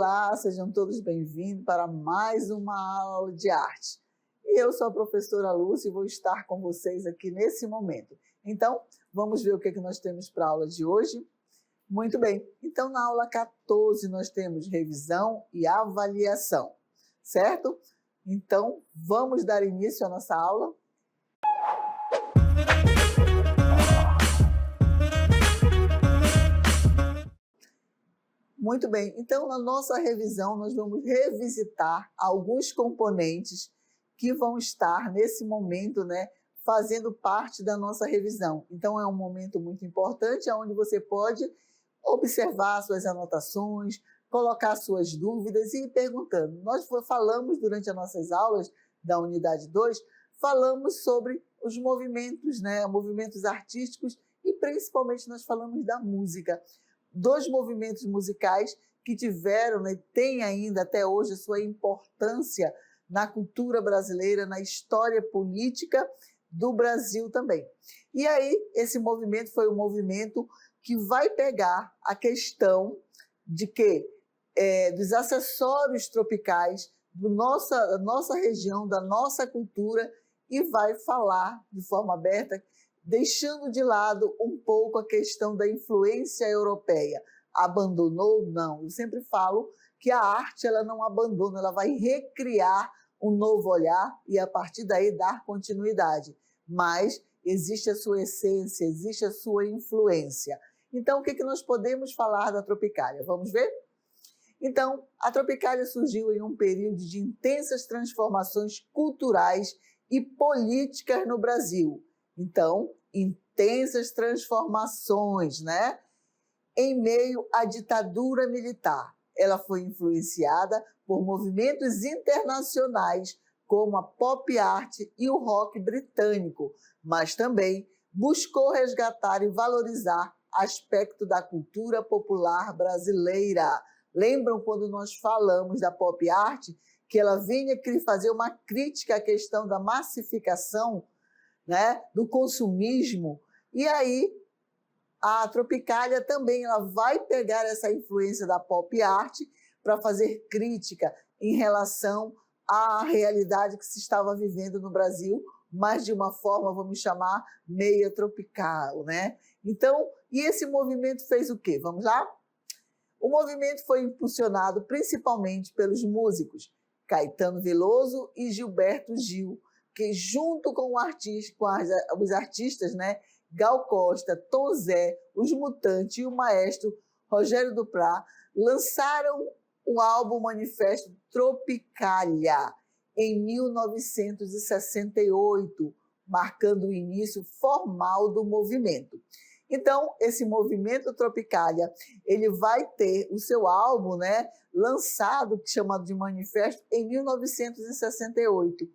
Olá, sejam todos bem-vindos para mais uma aula de arte. E eu sou a professora Lúcia e vou estar com vocês aqui nesse momento. Então, vamos ver o que nós temos para a aula de hoje? Muito bem, então na aula 14 nós temos revisão e avaliação, certo? Então, vamos dar início à nossa aula? Muito bem, então na nossa revisão nós vamos revisitar alguns componentes que vão estar nesse momento, fazendo parte da nossa revisão. Então é um momento muito importante, onde você pode observar suas anotações, colocar suas dúvidas e ir perguntando. Nós falamos durante as nossas aulas da unidade 2, falamos sobre os movimentos, movimentos artísticos e principalmente nós falamos da música. Dois movimentos musicais que tiveram e têm ainda até hoje a sua importância na cultura brasileira, na história política do Brasil também. E aí, esse movimento foi um movimento que vai pegar a questão de dos acessórios tropicais da nossa região, da nossa cultura, e vai falar de forma aberta, deixando de lado um pouco a questão da influência europeia. Abandonou? Não. Eu sempre falo que a arte ela não abandona, ela vai recriar um novo olhar e a partir daí dar continuidade. Mas existe a sua essência, existe a sua influência. Então, o que nós podemos falar da Tropicália? Vamos ver? Então, a Tropicália surgiu em um período de intensas transformações culturais e políticas no Brasil. Então, intensas transformações, em meio à ditadura militar. Ela foi influenciada por movimentos internacionais, como a pop art e o rock britânico, mas também buscou resgatar e valorizar aspecto da cultura popular brasileira. Lembram quando nós falamos da pop art, que ela vinha fazer uma crítica à questão da massificação, do consumismo? E aí a Tropicália também ela vai pegar essa influência da pop art para fazer crítica em relação à realidade que se estava vivendo no Brasil, mas de uma forma, vamos chamar, meia tropical, Então, e esse movimento fez o quê? Vamos lá? O movimento foi impulsionado principalmente pelos músicos Caetano Veloso e Gilberto Gil, que junto com os artistas, Gal Costa, Tom Zé, os Mutantes e o maestro Rogério Duprat, lançaram o álbum Manifesto Tropicália em 1968, marcando o início formal do movimento. Então, esse movimento Tropicália, ele vai ter o seu álbum, lançado, chamado de Manifesto, em 1968.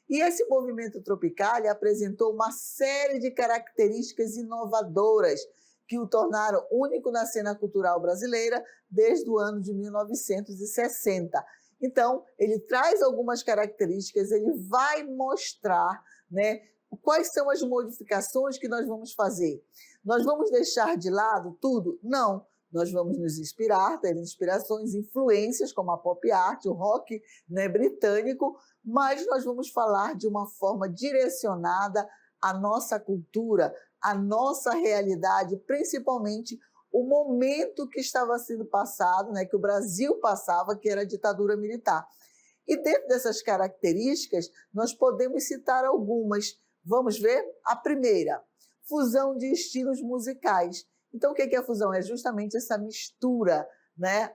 E esse movimento Tropicália apresentou uma série de características inovadoras que o tornaram único na cena cultural brasileira desde o ano de 1960. Então, ele traz algumas características, ele vai mostrar, quais são as modificações que nós vamos fazer. Nós vamos deixar de lado tudo? Não. Nós vamos nos inspirar, ter inspirações, influências como a pop art, o rock britânico, mas nós vamos falar de uma forma direcionada à nossa cultura, à nossa realidade, principalmente o momento que estava sendo passado, que o Brasil passava, que era a ditadura militar. E dentro dessas características, nós podemos citar algumas. Vamos ver? A primeira, fusão de estilos musicais. Então, o que é a fusão? É justamente essa mistura,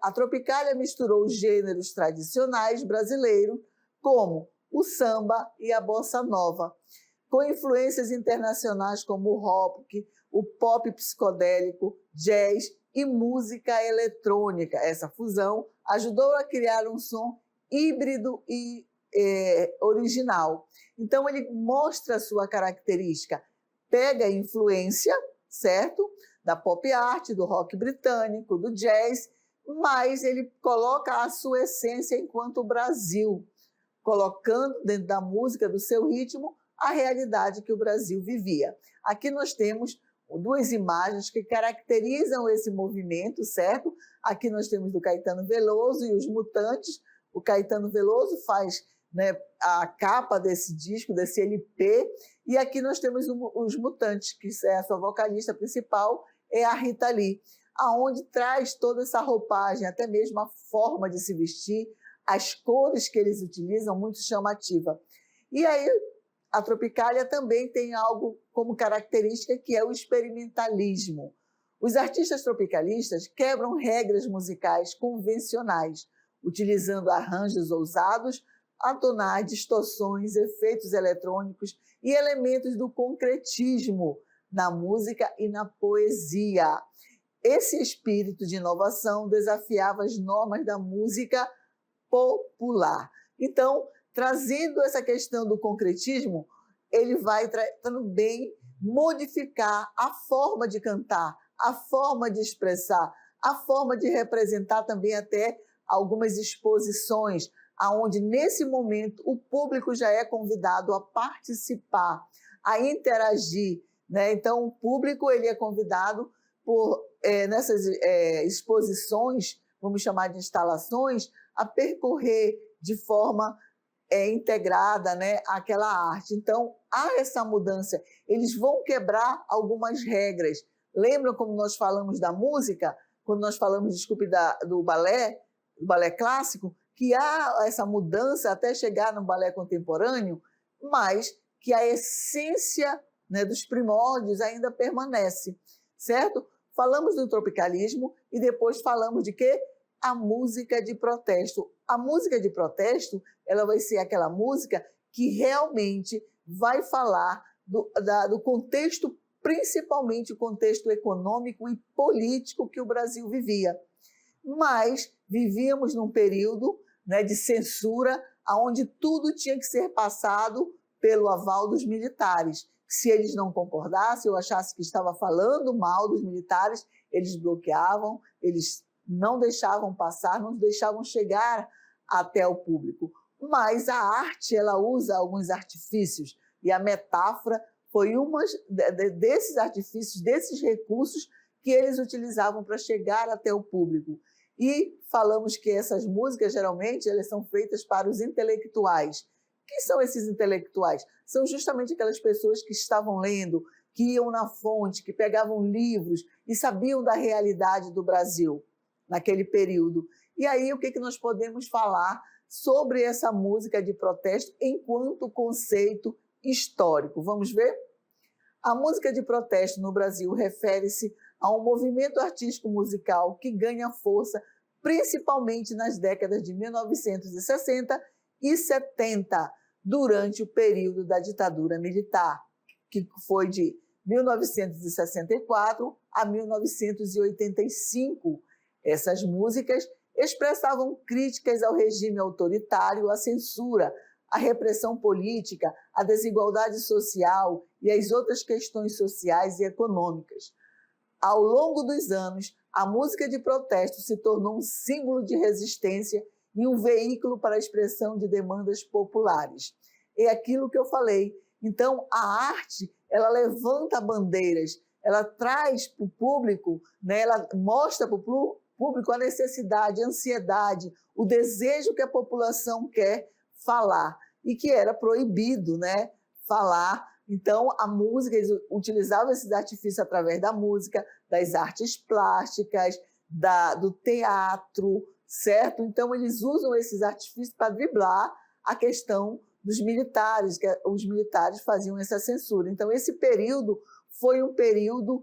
A Tropicália misturou os gêneros tradicionais brasileiros, como o samba e a bossa nova, com influências internacionais como o rock, o pop psicodélico, jazz e música eletrônica. Essa fusão ajudou a criar um som híbrido e original. Então, ele mostra a sua característica, pega a influência, certo? Da pop art, do rock britânico, do jazz, mas ele coloca a sua essência enquanto Brasil, colocando dentro da música, do seu ritmo, a realidade que o Brasil vivia. Aqui nós temos duas imagens que caracterizam esse movimento, certo? Aqui nós temos do Caetano Veloso e os Mutantes. O Caetano Veloso faz, né, a capa desse disco, desse LP, e aqui nós temos os Mutantes, que é a sua vocalista principal, é a Rita Lee, aonde traz toda essa roupagem, até mesmo a forma de se vestir, as cores que eles utilizam, muito chamativa. E aí a Tropicália também tem algo como característica que é o experimentalismo. Os artistas tropicalistas quebram regras musicais convencionais, utilizando arranjos ousados, atonar distorções, efeitos eletrônicos e elementos do concretismo na música e na poesia. Esse espírito de inovação desafiava as normas da música popular. Então, trazendo essa questão do concretismo, ele vai também modificar a forma de cantar, a forma de expressar, a forma de representar também até algumas exposições, aonde nesse momento o público já é convidado a participar, a interagir, né? Então o público ele é convidado nessas exposições, vamos chamar de instalações, a percorrer de forma integrada, né, aquela arte. Então, há essa mudança. Eles vão quebrar algumas regras. Lembram como nós falamos da música? Quando nós falamos, desculpe, do balé clássico, que há essa mudança até chegar no balé contemporâneo, mas que a essência, né, dos primórdios ainda permanece, certo? Falamos do tropicalismo e depois falamos de quê? A música de protesto. A música de protesto, ela vai ser aquela música que realmente vai falar do contexto, principalmente o contexto econômico e político que o Brasil vivia. Mas vivíamos num período, né, de censura, onde tudo tinha que ser passado pelo aval dos militares. Se eles não concordassem ou achassem que estava falando mal dos militares, eles bloqueavam, eles não deixavam passar, não deixavam chegar até o público. Mas a arte, ela usa alguns artifícios, e a metáfora foi um desses artifícios, desses recursos que eles utilizavam para chegar até o público. E falamos que essas músicas, geralmente, elas são feitas para os intelectuais. Quem são esses intelectuais? São justamente aquelas pessoas que estavam lendo, que iam na fonte, que pegavam livros e sabiam da realidade do Brasil naquele período. E aí, o que nós podemos falar sobre essa música de protesto enquanto conceito histórico? Vamos ver? A música de protesto no Brasil refere-se a um movimento artístico musical que ganha força principalmente nas décadas de 1960 e 70, durante o período da ditadura militar, que foi de 1964 a 1985. Essas músicas expressavam críticas ao regime autoritário, à censura, à repressão política, à desigualdade social e às outras questões sociais e econômicas. Ao longo dos anos, a música de protesto se tornou um símbolo de resistência e um veículo para a expressão de demandas populares. É aquilo que eu falei. Então, a arte, ela levanta bandeiras, ela traz para o público, né, ela mostra para o público a necessidade, a ansiedade, o desejo que a população quer falar e que era proibido, né, falar. Então, a música, eles utilizavam esses artifícios através da música, das artes plásticas, do teatro, certo? Então, eles usam esses artifícios para driblar a questão dos militares, que os militares faziam essa censura. Então, esse período foi um período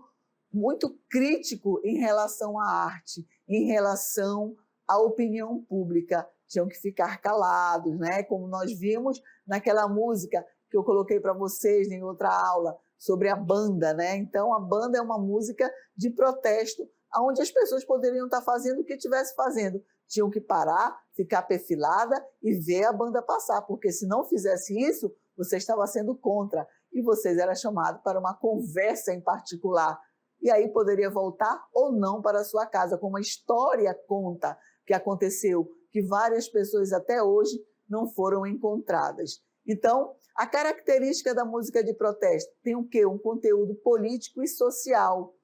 muito crítico em relação à arte, em relação à opinião pública. Tinham que ficar calados, né? Como nós vimos naquela música que eu coloquei para vocês em outra aula, sobre a banda, né? Então, a banda é uma música de protesto, onde as pessoas poderiam estar fazendo o que estivesse fazendo. Tinham que parar, ficar perfilada e ver a banda passar, porque se não fizesse isso, você estava sendo contra, e vocês eram chamados para uma conversa em particular. E aí poderia voltar ou não para a sua casa, como a história conta que aconteceu, que várias pessoas até hoje não foram encontradas. Então, A característica da música de protesto tem o quê? Um conteúdo político e social.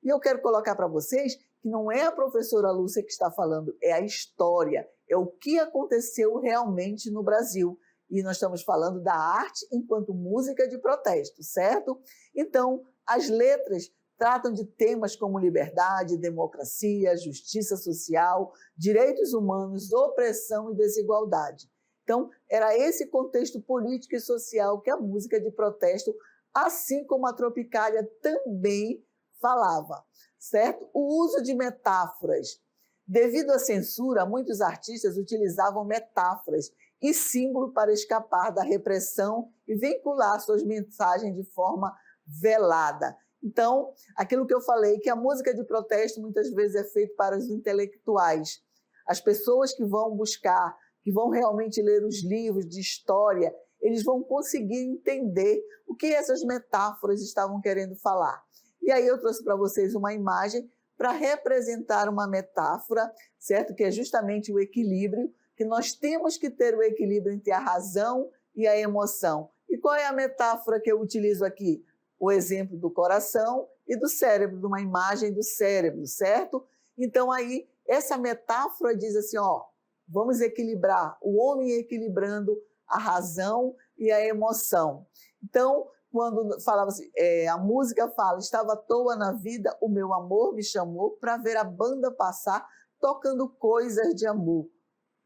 E eu quero colocar para vocês que não é a professora Lúcia que está falando, é a história, é o que aconteceu realmente no Brasil. E nós estamos falando da arte enquanto música de protesto, certo? Então, as letras tratam de temas como liberdade, democracia, justiça social, direitos humanos, opressão e desigualdade. Então, era esse contexto político e social que a música de protesto, assim como a Tropicália, também falava, certo? O uso de metáforas. Devido à censura, muitos artistas utilizavam metáforas e símbolos para escapar da repressão e vincular suas mensagens de forma velada. Então, aquilo que eu falei, que a música de protesto muitas vezes é feita para os intelectuais, as pessoas que vão buscar, que vão realmente ler os livros de história, eles vão conseguir entender o que essas metáforas estavam querendo falar. E aí eu trouxe para vocês uma imagem para representar uma metáfora, certo? Que é justamente o equilíbrio, que nós temos que ter o equilíbrio entre a razão e a emoção. E qual é a metáfora que eu utilizo aqui? O exemplo do coração e do cérebro, de uma imagem do cérebro, certo? Então aí, essa metáfora diz assim, ó, vamos equilibrar, o homem equilibrando a razão e a emoção. Então, quando falava assim, a música fala, estava à toa na vida, o meu amor me chamou para ver a banda passar tocando coisas de amor.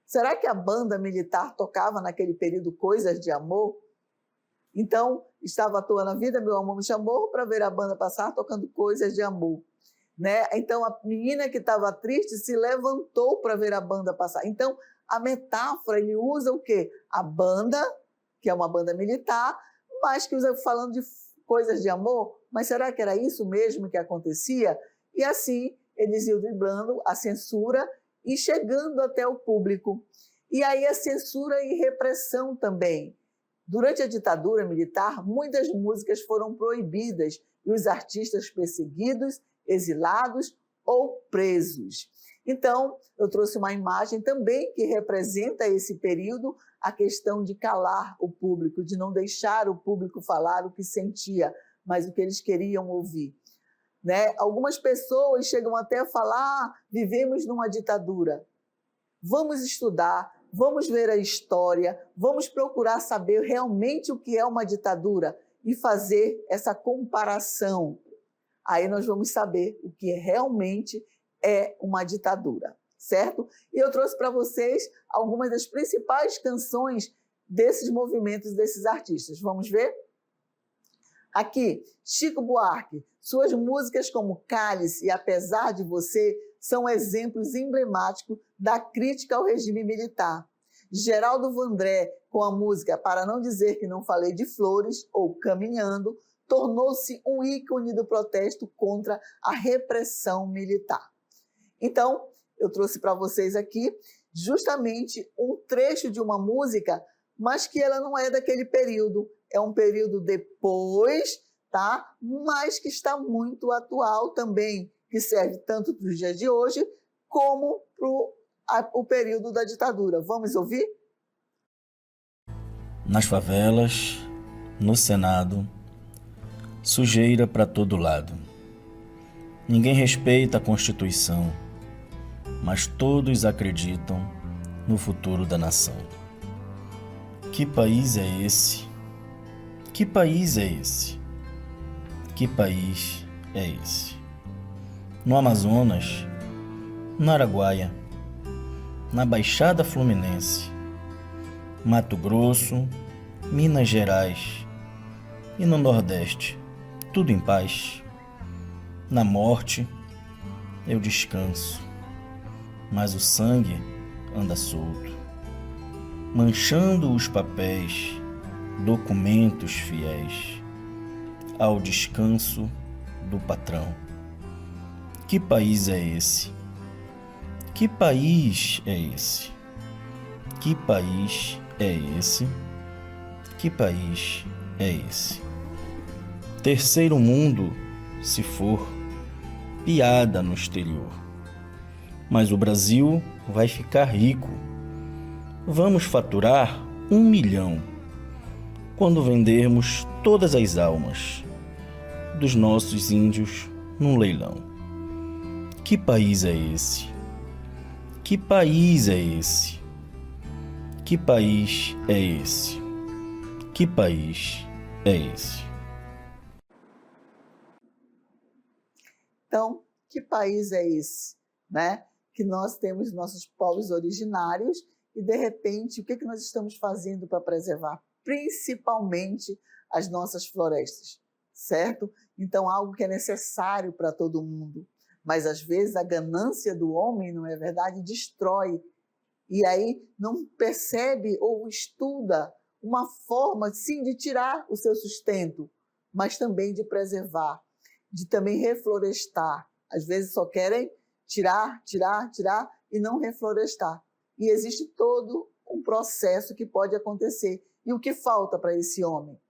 Será que a banda militar tocava naquele período coisas de amor? Então, estava à toa na vida, meu amor me chamou para ver a banda passar tocando coisas de amor. Né? Então, a menina que estava triste se levantou para ver a banda passar. Então, a metáfora, ele usa o quê? A banda, que é uma banda militar, mas que usa falando de coisas de amor. Mas será que era isso mesmo que acontecia? E assim, eles iam driblando a censura e chegando até o público. E aí a censura e repressão também. Durante a ditadura militar, muitas músicas foram proibidas e os artistas perseguidos, exilados ou presos. Então, eu trouxe uma imagem também que representa esse período, a questão de calar o público, de não deixar o público falar o que sentia, mas o que eles queriam ouvir. Né? Algumas pessoas chegam até a falar, vivemos numa ditadura. Vamos estudar, vamos ver a história, vamos procurar saber realmente o que é uma ditadura e fazer essa comparação. Aí nós vamos saber o que realmente é uma ditadura, certo? E eu trouxe para vocês algumas das principais canções desses movimentos, desses artistas. Vamos ver? Aqui, Chico Buarque, suas músicas como Cálice e Apesar de Você são exemplos emblemáticos da crítica ao regime militar. Geraldo Vandré, com a música Para Não Dizer Que Não Falei de Flores, ou Caminhando, tornou-se um ícone do protesto contra a repressão militar. Então, eu trouxe para vocês aqui justamente um trecho de uma música, mas que ela não é daquele período, é um período depois, tá? Mas que está muito atual também, que serve tanto para os dias de hoje, como para o período da ditadura. Vamos ouvir? Nas favelas, no Senado, sujeira para todo lado. Ninguém respeita a Constituição, mas todos acreditam no futuro da nação. Que país é esse? Que país é esse? Que país é esse? No Amazonas, no Araguaia, na Baixada Fluminense, Mato Grosso, Minas Gerais e no Nordeste, tudo em paz. Na morte, eu descanso, mas o sangue anda solto, manchando os papéis, documentos fiéis ao descanso do patrão. Que país é esse? Que país é esse? Que país é esse? Que país é esse? Terceiro mundo, se for, piada no exterior. Mas o Brasil vai ficar rico. Vamos faturar 1 milhão. quando vendermos todas as almas dos nossos índios num leilão. Que país é esse? Que país é esse? Que país é esse? Que país é esse? Então, que país é esse, né? Que nós temos nossos povos originários e, de repente, o que nós estamos fazendo para preservar? Principalmente as nossas florestas, certo? Então, algo que é necessário para todo mundo. Mas, às vezes, a ganância do homem, não é verdade, destrói. E aí não percebe ou estuda uma forma, sim, de tirar o seu sustento, mas também de preservar, de também reflorestar. Às vezes só querem tirar e não reflorestar. E existe todo um processo que pode acontecer. E o que falta para esse homem?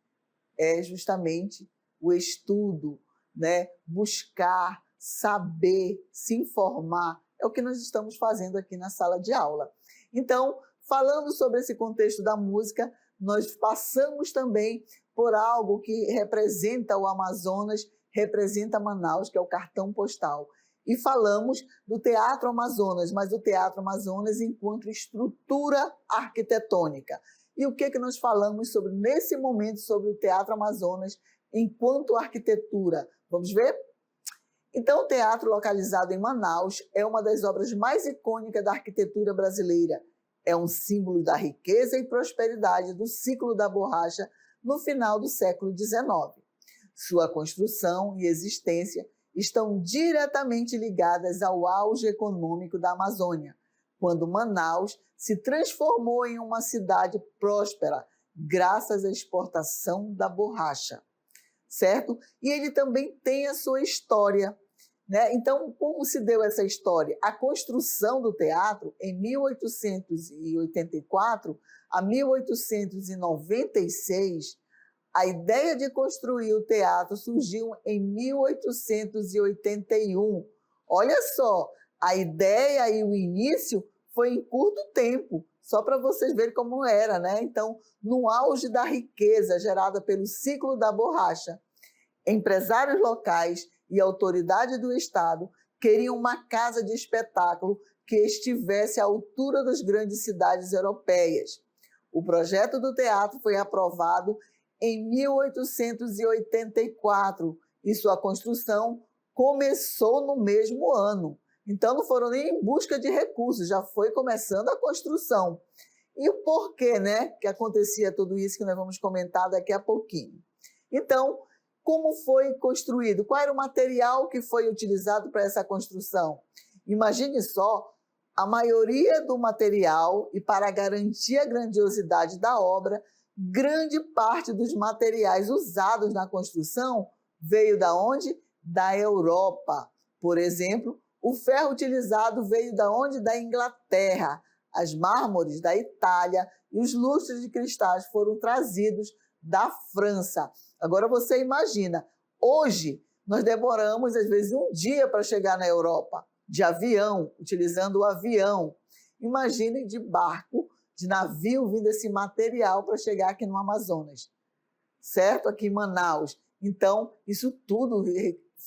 É justamente o estudo, né? Buscar, saber, se informar. É o que nós estamos fazendo aqui na sala de aula. Então, falando sobre esse contexto da música, nós passamos também por algo que representa o Amazonas, representa Manaus, que é o cartão postal. E falamos do Teatro Amazonas, mas o Teatro Amazonas enquanto estrutura arquitetônica. E o que nós falamos sobre, nesse momento, sobre o Teatro Amazonas enquanto arquitetura? Vamos ver? Então, o teatro localizado em Manaus é uma das obras mais icônicas da arquitetura brasileira. É um símbolo da riqueza e prosperidade do ciclo da borracha no final do século XIX. Sua construção e existência estão diretamente ligadas ao auge econômico da Amazônia, quando Manaus se transformou em uma cidade próspera graças à exportação da borracha, certo? E ele também tem a sua história, né? Então, como se deu essa história? A construção do teatro, em 1884 a 1896, a ideia de construir o teatro surgiu em 1881. Olha só, a ideia e o início foi em curto tempo, só para vocês verem como era, né? Então, no auge da riqueza gerada pelo ciclo da borracha, empresários locais e autoridade do Estado queriam uma casa de espetáculo que estivesse à altura das grandes cidades europeias. O projeto do teatro foi aprovado em 1884 e sua construção começou no mesmo ano. Então, não foram nem em busca de recursos, já foi começando a construção. E o porquê, né, que acontecia tudo isso que nós vamos comentar daqui a pouquinho. Então, como foi construído? Qual era o material que foi utilizado para essa construção? Imagine só, a maioria do material, e para garantir a grandiosidade da obra, grande parte dos materiais usados na construção veio da onde? Da Europa. Por exemplo, o ferro utilizado veio da onde? Da Inglaterra. As mármores da Itália e os lustres de cristais foram trazidos da França. Agora você imagina, hoje nós demoramos às vezes um dia para chegar na Europa, de avião, utilizando o avião. Imagine de barco, de navio, vindo esse material para chegar aqui no Amazonas, certo? Aqui em Manaus. Então, isso tudo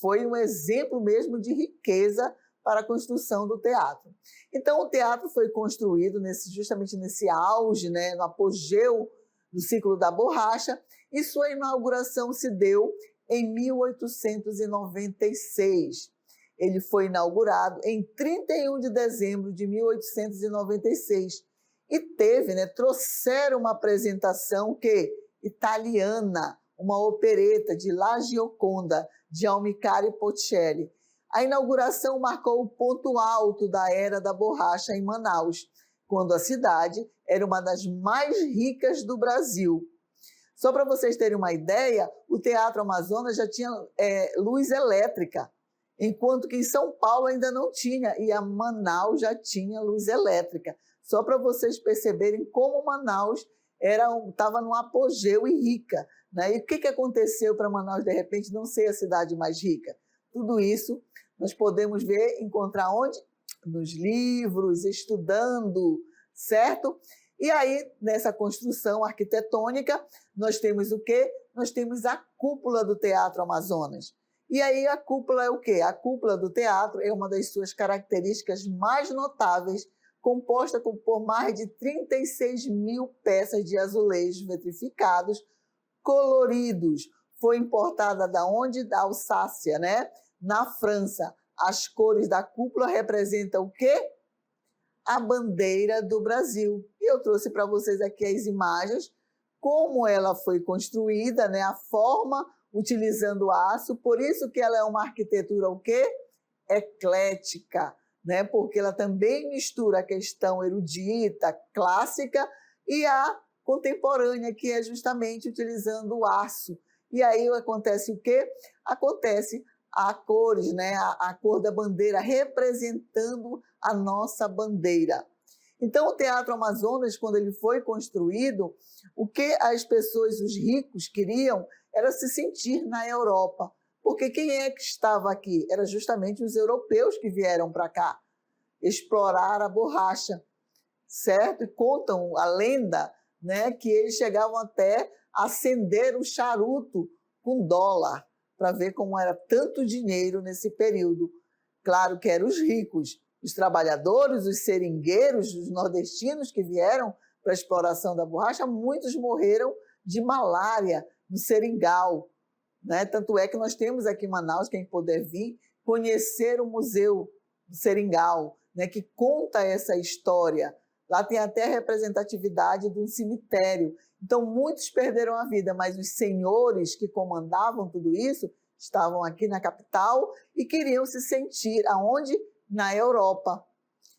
foi um exemplo mesmo de riqueza para a construção do teatro. Então, o teatro foi construído justamente nesse auge, né, no apogeu do ciclo da borracha, e sua inauguração se deu em 1896. Ele foi inaugurado em 31 de dezembro de 1896 e teve, né, trouxeram uma apresentação italiana, uma opereta de La Gioconda, de Almicare Ponchielli. A inauguração marcou o ponto alto da era da borracha em Manaus, quando a cidade era uma das mais ricas do Brasil. Só para vocês terem uma ideia, o Teatro Amazonas já tinha luz elétrica, enquanto que em São Paulo ainda não tinha, e a Manaus já tinha luz elétrica. Só para vocês perceberem como Manaus estava num apogeu e rica, né? E o que aconteceu para Manaus, de repente, não ser a cidade mais rica? Tudo isso nós podemos encontrar onde? Nos livros, estudando, certo? E aí, nessa construção arquitetônica, nós temos o quê? Nós temos a cúpula do Teatro Amazonas. E aí a cúpula é o quê? A cúpula do teatro é uma das suas características mais notáveis, composta por mais de 36 mil peças de azulejos vitrificados, coloridos. Foi importada da onde? Da Alsácia, né? Na França. As cores da cúpula representam o quê? A bandeira do Brasil. E eu trouxe para vocês aqui as imagens, como ela foi construída, né? A forma, utilizando aço, por isso que ela é uma arquitetura o quê? Eclética, né? Porque ela também mistura a questão erudita, clássica, e a contemporânea, que é justamente utilizando o aço. E aí acontece o quê? Acontece a cores, né? A cor da bandeira representando a nossa bandeira. Então, o Teatro Amazonas, quando ele foi construído, o que as pessoas, os ricos, queriam era se sentir na Europa. Porque quem é que estava aqui? Era justamente os europeus que vieram para cá explorar a borracha, certo? E contam a lenda, né, que eles chegavam até a acender o charuto com dólar, para ver como era tanto dinheiro nesse período. Claro que eram os ricos, os trabalhadores, os seringueiros, os nordestinos que vieram para a exploração da borracha, muitos morreram de malária no seringal, né? Tanto é que nós temos aqui em Manaus, quem puder vir, conhecer o Museu do Seringal, né, que conta essa história. Lá tem até a representatividade de um cemitério. Então, muitos perderam a vida, mas os senhores que comandavam tudo isso estavam aqui na capital e queriam se sentir aonde? Na Europa.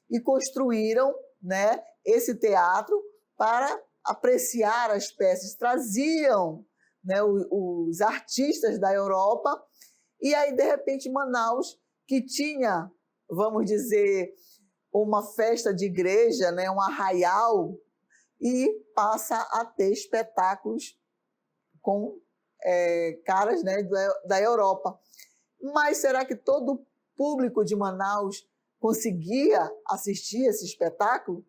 E construíram, né, esse teatro para apreciar as peças. Traziam, né, os artistas da Europa, e aí, de repente, Manaus, que tinha, vamos dizer, uma festa de igreja, né, um arraial, e passa a ter espetáculos com caras, né, da Europa. Mas será que todo o público de Manaus conseguia assistir esse espetáculo?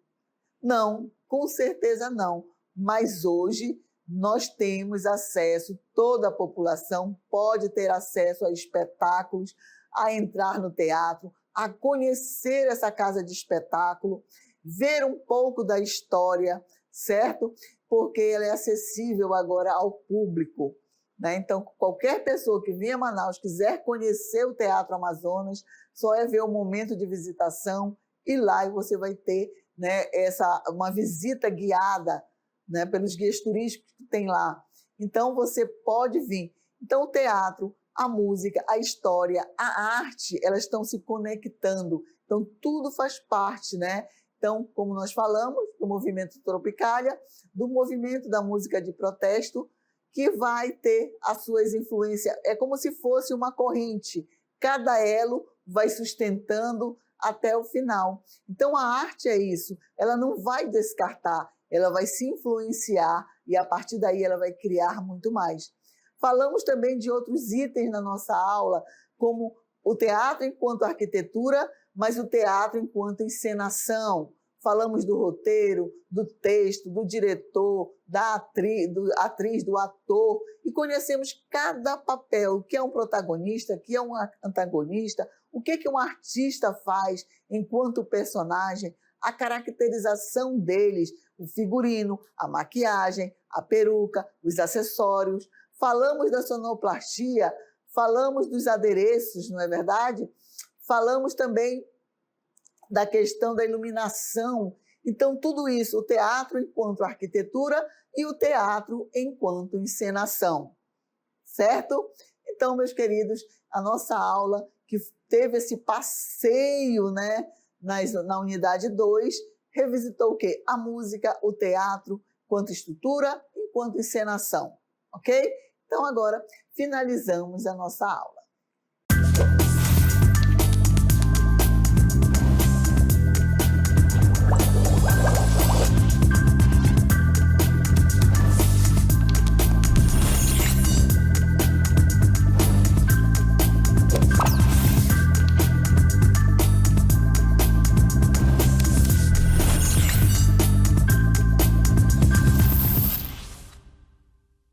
Não, com certeza não. Mas hoje nós temos acesso, toda a população pode ter acesso a espetáculos, a entrar no teatro, a conhecer essa casa de espetáculo, ver um pouco da história, certo? Porque ela é acessível agora ao público, né? Então, qualquer pessoa que venha a Manaus, quiser conhecer o Teatro Amazonas, só é ver o momento de visitação e lá você vai ter, né, uma visita guiada, né, pelos guias turísticos que tem lá. Então, você pode vir. Então, o teatro, a música, a história, a arte, elas estão se conectando. Então, tudo faz parte, né? Então, como nós falamos, do movimento Tropicália, do movimento da música de protesto, que vai ter as suas influências. É como se fosse uma corrente. Cada elo vai sustentando até o final. Então, a arte é isso. Ela não vai descartar, ela vai se influenciar e, a partir daí, ela vai criar muito mais. Falamos também de outros itens na nossa aula, como o teatro enquanto arquitetura, mas o teatro enquanto encenação. Falamos do roteiro, do texto, do diretor, da atriz, do ator, e conhecemos cada papel, o que é um protagonista, o que é um antagonista, o que um artista faz enquanto personagem, a caracterização deles, o figurino, a maquiagem, a peruca, os acessórios. Falamos da sonoplastia, falamos dos adereços, não é verdade? Falamos também da questão da iluminação. Então, tudo isso, o teatro enquanto arquitetura e o teatro enquanto encenação, certo? Então, meus queridos, a nossa aula, que teve esse passeio, né, na unidade 2, revisitou o quê? A música, o teatro, enquanto estrutura, enquanto encenação, ok? Então, agora, finalizamos a nossa aula.